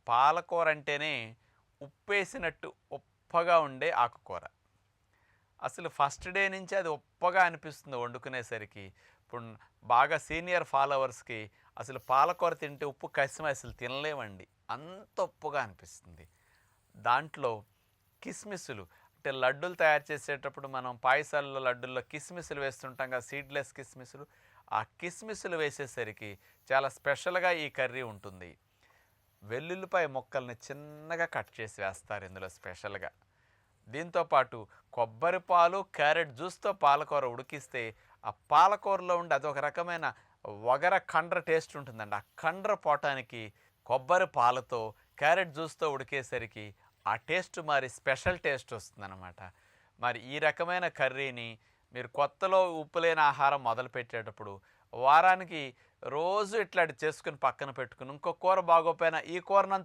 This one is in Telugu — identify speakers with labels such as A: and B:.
A: పాలకూర అంటేనే ఉప్పేసినట్టు ఉప్పగా ఉండే ఆకుకూర. అసలు ఫస్ట్ డే నుంచి అది ఉప్పగా అనిపిస్తుంది వండుకునేసరికి. ఇప్పుడు బాగా సీనియర్ ఫాలోవర్స్‌కి అసలు పాలకూర తింటే ఉప్పు కసిమ అసలు తినలేమండి. అంత ఉప్పుగా అనిపిస్తుంది. దాంట్లో కిస్మిస్సులు అంటే లడ్డూలు తయారు చేసేటప్పుడు మనం పాయసాల్లో, లడ్డూల్లో కిస్మిస్సులు వేస్తుంటాం కదా! సీడ్లెస్ కిస్మిస్సులు. ఆ కిస్మిస్సులు వేసేసరికి చాలా స్పెషల్‌గా ఈ కర్రీ ఉంటుంది. వెల్లుల్లిపాయ ముక్కల్ని చిన్నగా కట్ చేసి వేస్తారు ఇందులో స్పెషల్‌గా. దీంతో పాటు కొబ్బరి పాలు, క్యారెట్ జ్యూస్‌తో పాలకూర ఉడికిస్తే, ఆ పాలకూరలో ఉండే అదొక రకమైన వగర కండ్ర టేస్ట్ ఉంటుందండి. ఆ కండ్ర పోవటానికి కొబ్బరి పాలతో, క్యారెట్ జ్యూస్‌తో ఉడికేసరికి ఆ టేస్ట్ మరి స్పెషల్ టేస్ట్ వస్తుందనమాట. మరి ఈ రకమైన కర్రీని మీరు కొత్తలో ఉప్పు లేని ఆహారం మొదలుపెట్టేటప్పుడు వారానికి రోజు ఇట్లాంటివి చేసుకొని పక్కన పెట్టుకొని, ఇంకో కూర బాగోపోయినా ఈ కూరనంచుకొని